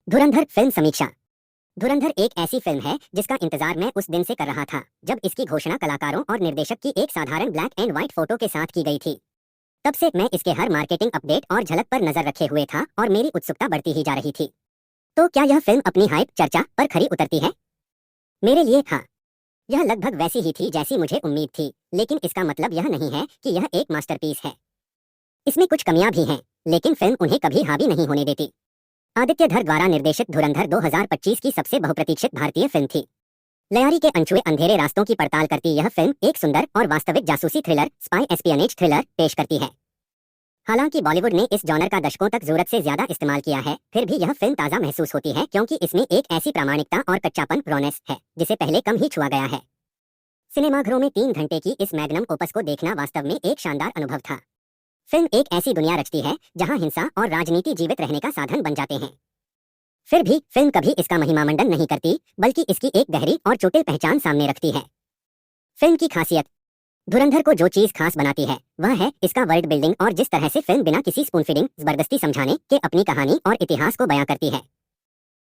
धुरंधर film समीक्षा। धुरंधर एक ऐसी फिल्म है जिसका इंतजार मैं उस दिन से कर रहा था जब इसकी घोषणा कलाकारों और निर्देशक की एक साधारण ब्लैक एंड व्हाइट फोटो के साथ की गई थी। तब से मैं इसके हर मार्केटिंग अपडेट और झलक पर नजर रखे हुए था और मेरी उत्सुकता बढ़ती ही जा रही थी। तो क्या यह फिल्म अपनी हाइप चर्चा पर खरी उतरती है? मेरे लिए हाँ। यह लगभग वैसी ही थी जैसी मुझे उम्मीद थी, लेकिन इसका मतलब यह नहीं है कि यह एक मास्टरपीस है। इसमें कुछ कमियां भी हैं, लेकिन फिल्म उन्हें कभी हावी नहीं होने देती। आदित्य धर द्वारा निर्देशित धुरंधर 2025 की सबसे बहुप्रतीक्षित भारतीय फिल्म थी। लयारी के अनछुए अंधेरे रास्तों की पड़ताल करती यह फिल्म एक सुंदर और वास्तविक जासूसी थ्रिलर, स्पाई एस्पियनेज थ्रिलर पेश करती है। हालांकि बॉलीवुड ने इस जॉनर का दशकों तक जरूरत से ज्यादा इस्तेमाल किया है, फिर भी यह फिल्म ताजा महसूस होती है क्योंकि इसमें एक ऐसी प्रामाणिकता और कच्चापन रॉनेस है जिसे पहले कम ही छुआ गया है। सिनेमाघरों में 3 घंटे की इस मैग्नम ओपस को देखना वास्तव में एक शानदार अनुभव था। फिल्म एक ऐसी दुनिया रचती है जहां हिंसा और राजनीति जीवित रहने का साधन बन जाते हैं। फिर भी फिल्म कभी इसका महिमामंडन नहीं करती, बल्कि इसकी एक गहरी और चोटिल पहचान सामने रखती है। फिल्म की खासियत। धुरंधर को जो चीज खास बनाती है वह है इसका वर्ल्ड बिल्डिंग और जिस तरह से फिल्म बिना किसी स्पून फीडिंग जबरदस्ती समझाने के अपनी कहानी और इतिहास को बयां करती है।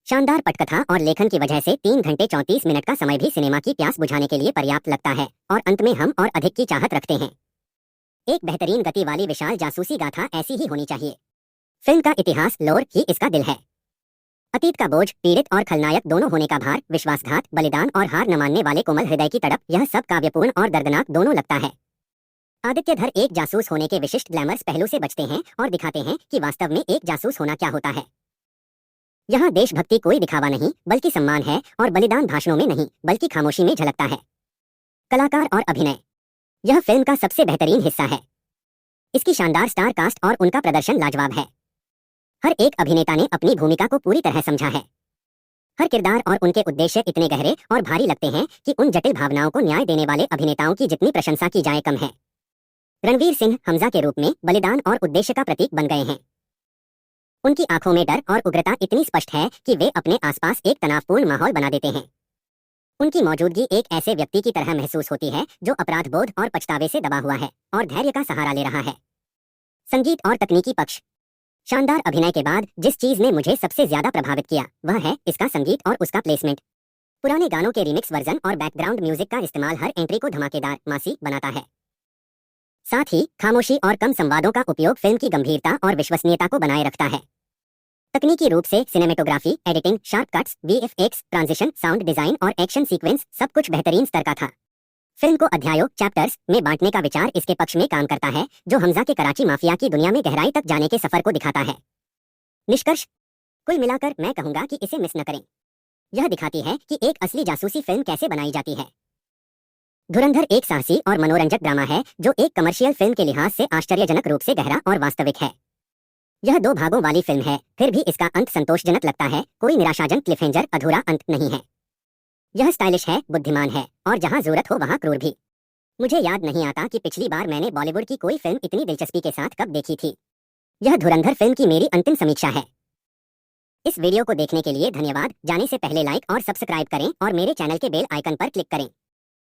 शानदार पटकथा और लेखन की वजह से 3 घंटे 34 मिनट का समय भी सिनेमा की प्यास बुझाने के लिए पर्याप्त लगता है और अंत में हम और अधिक की चाहत रखते हैं। एक बेहतरीन गति वाली विशाल जासूसी गाथा ऐसी ही होनी चाहिए। फिल्म का इतिहास लोर ही इसका दिल है। अतीत का बोझ, पीड़ित और खलनायक दोनों होने का भार, विश्वासघात, बलिदान और हार न मानने वाले कोमल हृदय की तड़प, यह सब काव्यपूर्ण और दर्दनाक दोनों लगता है। आदित्य धर एक जासूस होने के विशिष्ट ग्लैमरस पहलू से बचते हैं और दिखाते हैं कि वास्तव में एक जासूस होना क्या होता है। यहाँ देशभक्ति कोई दिखावा नहीं, बल्कि सम्मान है, और बलिदान भाषणों में नहीं बल्कि खामोशी में झलकता है। कलाकार और अभिनय। यह फिल्म का सबसे बेहतरीन हिस्सा है। इसकी शानदार स्टार कास्ट और उनका प्रदर्शन लाजवाब है। हर एक अभिनेता ने अपनी भूमिका को पूरी तरह समझा है। हर किरदार और उनके उद्देश्य इतने गहरे और भारी लगते हैं कि उन जटिल भावनाओं को न्याय देने वाले अभिनेताओं की जितनी प्रशंसा की जाए कम है। रणवीर सिंह हमजा के रूप में बलिदान और उद्देश्य का प्रतीक बन गए हैं। उनकी आंखों में डर और उग्रता इतनी स्पष्ट है कि वे अपने आसपास एक तनावपूर्ण माहौल बना देते हैं। उनकी मौजूदगी एक ऐसे व्यक्ति की तरह महसूस होती है जो अपराध बोध और पछतावे से दबा हुआ है और धैर्य का सहारा ले रहा है। संगीत और तकनीकी पक्ष। शानदार अभिनय के बाद जिस चीज ने मुझे सबसे ज्यादा प्रभावित किया वह है इसका संगीत और उसका प्लेसमेंट। पुराने गानों के रिमिक्स वर्जन और बैकग्राउंड म्यूजिक का इस्तेमाल हर एंट्री को धमाकेदार, मासी बनाता है। साथ ही खामोशी और कम संवादों का उपयोग फिल्म की गंभीरता और विश्वसनीयता को बनाए रखता है। तकनीकी रूप से cinematography, editing, sharp cuts, VFX, transition, sound design और एक्शन सीक्वेंस सब कुछ बेहतरीन स्तर का था। फिल्म को अध्यायों, चैप्टर्स में बांटने का विचार इसके पक्ष में काम करता है, जो हमजा के कराची माफिया की दुनिया में गहराई तक जाने के सफर को दिखाता है। निष्कर्ष। कुल मिलाकर मैं कहूंगा कि इसे मिस न करें। यह दिखाती है कि एक असली जासूसी फिल्म कैसे बनाई जाती है। धुरंधर एक साहसी और मनोरंजक ड्रामा है जो एक कमर्शियल फिल्म के लिहाज से आश्चर्यजनक रूप से गहरा और वास्तविक है। यह 2 भागों वाली फिल्म है, फिर भी इसका अंत संतोषजनक लगता है। कोई निराशाजनक क्लिफहेंजर, अधूरा अंत नहीं है। यह स्टाइलिश है, बुद्धिमान है और जहां जरूरत हो वहां क्रूर भी। मुझे याद नहीं आता कि पिछली बार मैंने बॉलीवुड की कोई फिल्म इतनी दिलचस्पी के साथ कब देखी थी। यह धुरंधर फिल्म की मेरी अंतिम समीक्षा है। इस वीडियो को देखने के लिए धन्यवाद। जाने से पहले लाइक और सब्सक्राइब करें और मेरे चैनल के बेल आइकन पर क्लिक करें।